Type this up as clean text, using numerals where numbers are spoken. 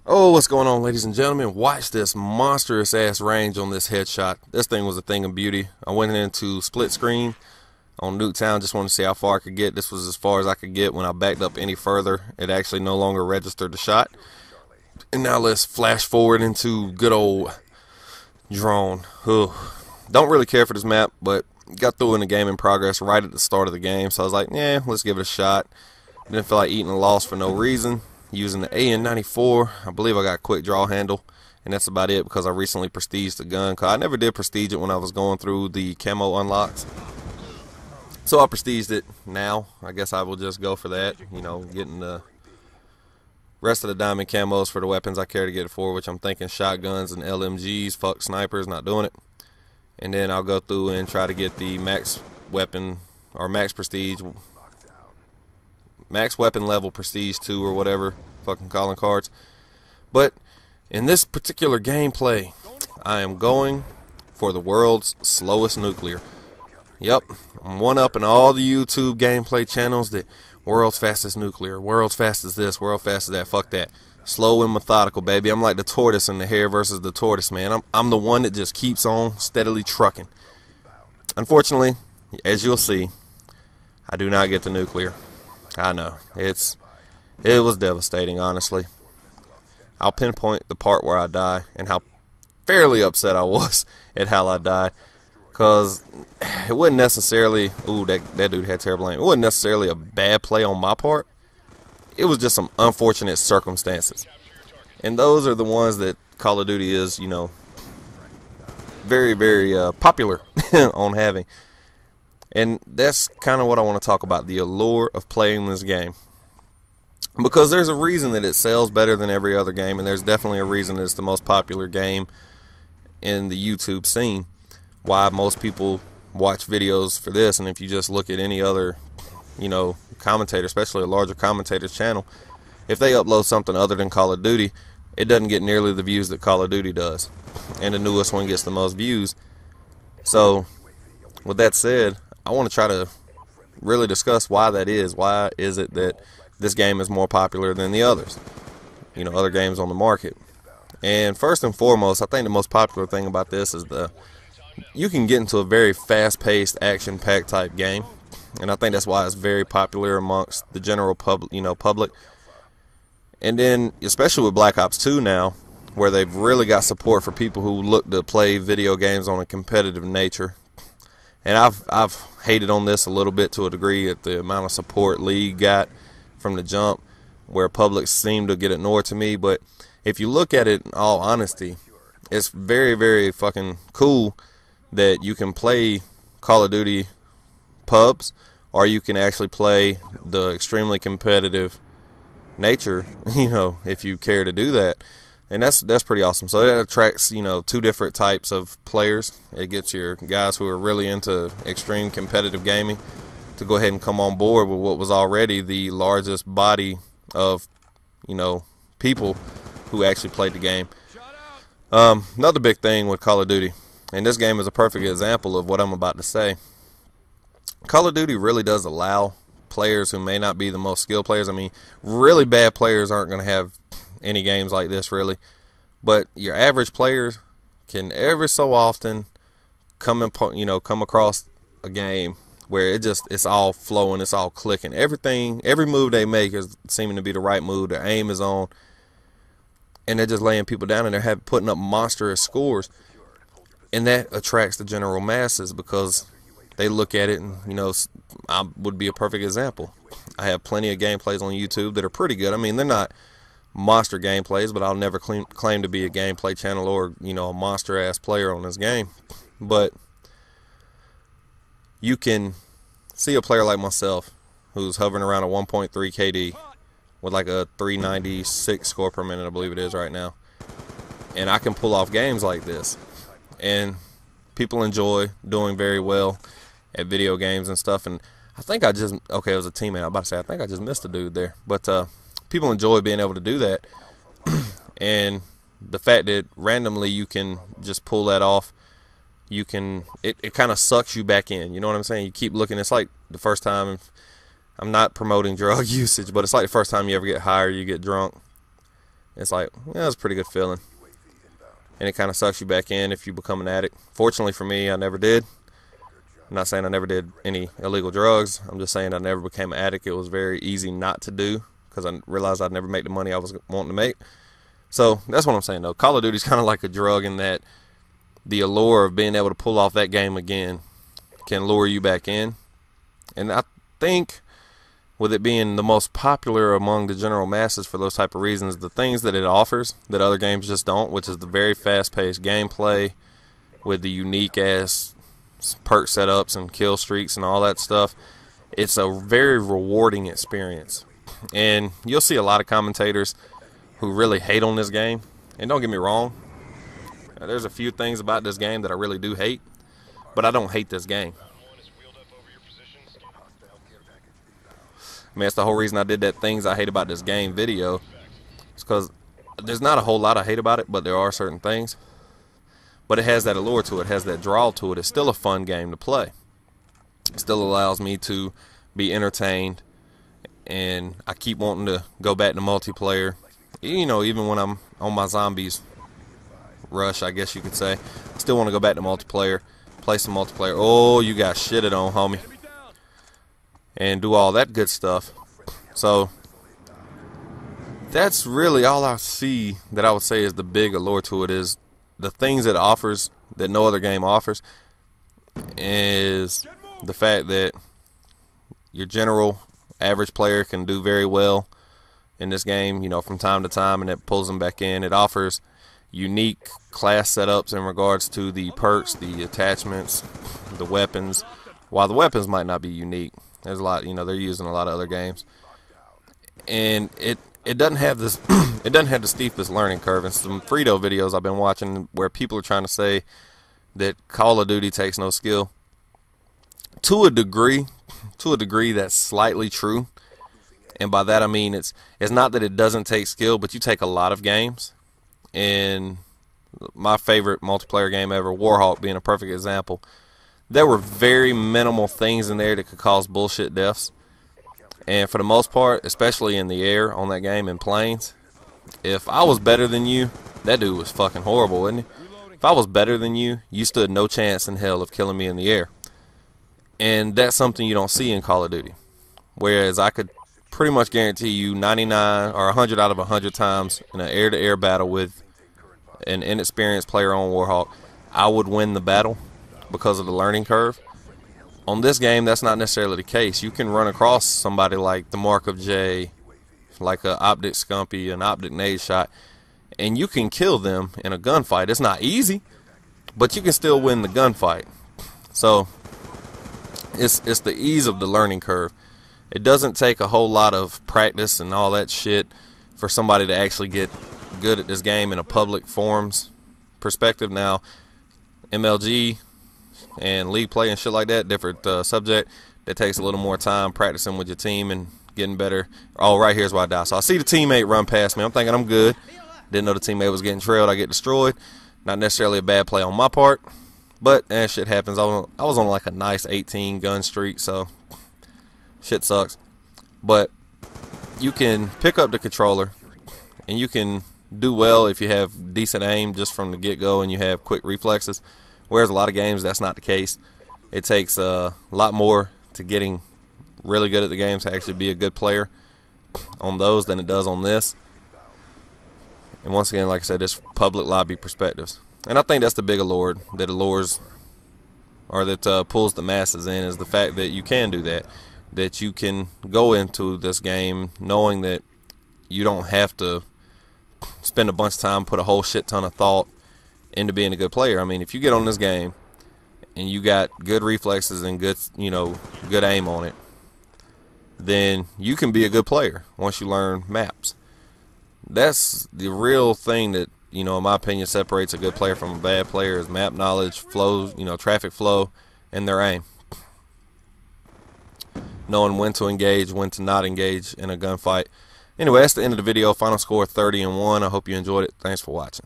Oh, what's going on, ladies and gentlemen? Watch this monstrous ass range on this headshot. This thing was a thing of beauty. I went into split screen on Nuketown, just wanted to see how far I could get. This was as far as I could get. When I backed up any further, it actually no longer registered the shot. And now let's flash forward into good old drone. Ugh. Don't really care for this map, but got through in the game in progress right at the start of the game. So I was like, yeah, let's give it a shot. Didn't feel like eating a loss for no reason. Using the AN94, I believe I got a quick draw handle, and that's about it because I recently prestiged the gun. Cause I never did prestige it when I was going through the camo unlocks, so I prestiged it now. I guess I will just go for that, you know, getting the rest of the diamond camos for the weapons I care to get it for, which I'm thinking shotguns and LMGs. Fuck snipers, not doing it. And then I'll go through and try to get the max weapon or max prestige. Max weapon level prestige 2 or whatever fucking calling cards. But in this particular gameplay, I am going for the world's slowest nuclear. Yep, I'm one up in all the YouTube gameplay channels that world's fastest nuclear, world's fastest this, world's fastest that. Fuck that. Slow and methodical, baby. I'm like the tortoise in the hare versus the tortoise, man. I'm the one that just keeps on steadily trucking. Unfortunately, as you'll see, I do not get the nuclear. I know, it was devastating, honestly. I'll pinpoint the part where I die and how fairly upset I was at how I died, because it wasn't necessarily, ooh, that dude had terrible aim. It wasn't necessarily a bad play on my part. It was just some unfortunate circumstances, and those are the ones that Call of Duty is, you know, very, very popular on having. And that's kind of what I want to talk about, the allure of playing this game. Because there's a reason that it sells better than every other game, and there's definitely a reason that it's the most popular game in the YouTube scene. Why most people watch videos for this, and if you just look at any other, you know, commentator, especially a larger commentator's channel, if they upload something other than Call of Duty, it doesn't get nearly the views that Call of Duty does. And the newest one gets the most views. So, with that said, I want to try to really discuss why that is. Why is it that this game is more popular than the others? You know, other games on the market. And first and foremost, I think the most popular thing about this is you can get into a very fast-paced, action-packed type game. And I think that's why it's very popular amongst the general public. And then, especially with Black Ops 2 now, where they've really got support for people who look to play video games on a competitive nature. And I've hated on this a little bit to a degree at the amount of support League got from the jump, where public seemed to get ignored to me. But if you look at it in all honesty, it's very, very fucking cool that you can play Call of Duty pubs, or you can actually play the extremely competitive nature, you know, if you care to do that. And that's pretty awesome. So that attracts, you know, two different types of players. It gets your guys who are really into extreme competitive gaming to go ahead and come on board with what was already the largest body of, you know, people who actually played the game. Another big thing with Call of Duty, and this game is a perfect example of what I'm about to say. Call of Duty really does allow players who may not be the most skilled players. I mean, really bad players aren't going to have any games like this, really, but your average players can every so often come across a game where it's all flowing, it's all clicking. Every move they make is seeming to be the right move. Their aim is on, and they're just laying people down, and they're putting up monstrous scores, and that attracts the general masses because they look at it, and, you know, I would be a perfect example. I have plenty of gameplays on YouTube that are pretty good. I mean, they're not monster gameplays, but I'll never claim to be a gameplay channel or, you know, a monster ass player on this game. But you can see a player like myself who's hovering around a 1.3 KD with like a 396 score per minute, I believe it is right now, and I can pull off games like this, and people enjoy doing very well at video games and stuff. And I think it was a teammate. I'm about to say, I think I just missed a dude there, but people enjoy being able to do that. And the fact that randomly you can just pull that off, it kind of sucks you back in. You know what I'm saying? You keep looking. It's like the first time, I'm not promoting drug usage, but it's like the first time you ever get high or you get drunk. it's like, yeah, it's a pretty good feeling. And it kind of sucks you back in if you become an addict. Fortunately for me, I never did. I'm not saying I never did any illegal drugs. I'm just saying I never became an addict. It was very easy not to do because I realized I'd never make the money I was wanting to make. So that's what I'm saying, though. Call of Duty is kind of like a drug in that the allure of being able to pull off that game again can lure you back in. And I think with it being the most popular among the general masses for those type of reasons, the things that it offers that other games just don't, which is the very fast-paced gameplay with the unique-ass perk setups and kill streaks and all that stuff, it's a very rewarding experience. And you'll see a lot of commentators who really hate on this game. And don't get me wrong, there's a few things about this game that I really do hate, but I don't hate this game. I mean, that's the whole reason I did that things I hate about this game video. It's because there's not a whole lot I hate about it, but there are certain things. But it has that allure to it, has that draw to it. It's still a fun game to play. It still allows me to be entertained, and I keep wanting to go back to multiplayer. You know, even when I'm on my zombies rush, I guess you could say, I still want to go back to multiplayer, play some multiplayer. Oh, you got shitted on, homie. And do all that good stuff. So that's really all I see that I would say is the big allure to it, is the things it offers that no other game offers, is the fact that your general average player can do very well in this game, you know, from time to time, and it pulls them back in. It offers unique class setups in regards to the perks, the attachments, the weapons. While the weapons might not be unique, there's a lot, you know, they're using a lot of other games. And it doesn't have this it doesn't have the steepest learning curve. And some Frito videos I've been watching where people are trying to say that Call of Duty takes no skill. To a degree that's slightly true. And by that I mean it's not that it doesn't take skill, but you take a lot of games. And my favorite multiplayer game ever, Warhawk being a perfect example, there were very minimal things in there that could cause bullshit deaths. And for the most part, especially in the air on that game in planes, if I was better than you, that dude was fucking horrible, wasn't he? If I was better than you, you stood no chance in hell of killing me in the air. And that's something you don't see in Call of Duty. Whereas I could pretty much guarantee you 99 or 100 out of 100 times in an air-to-air battle with an inexperienced player on Warhawk, I would win the battle because of the learning curve. On this game, that's not necessarily the case. You can run across somebody like the Mark of J, like an optic Scumpy, an optic nade shot, and you can kill them in a gunfight. It's not easy, but you can still win the gunfight. So it's the ease of the learning curve. It doesn't take a whole lot of practice and all that shit for somebody to actually get good at this game in a public forums perspective. Now, MLG and league play and shit like that, different subject, that takes a little more time practicing with your team and getting better. Oh, right here's where I die. So I see the teammate run past me. I'm thinking I'm good. Didn't know the teammate was getting trailed. I get destroyed. Not necessarily a bad play on my part, but shit happens. I was on like a nice 18 gun streak, so shit sucks. But you can pick up the controller and you can do well if you have decent aim just from the get-go and you have quick reflexes. Whereas a lot of games, that's not the case. It takes a lot more to getting really good at the game to actually be a good player on those than it does on this. And once again, like I said, it's public lobby perspectives. And I think that's the big allure that allures, or that pulls the masses in, is the fact that you can do that. That you can go into this game knowing that you don't have to spend a bunch of time, put a whole shit ton of thought into being a good player. I mean, if you get on this game and you got good reflexes and good, you know, good aim on it, then you can be a good player once you learn maps. That's the real thing that, you know, in my opinion, separates a good player from a bad player, is map knowledge, flow, you know, traffic flow, and their aim. Knowing when to engage, when to not engage in a gunfight. Anyway, that's the end of the video. Final score 30-1. I hope you enjoyed it. Thanks for watching.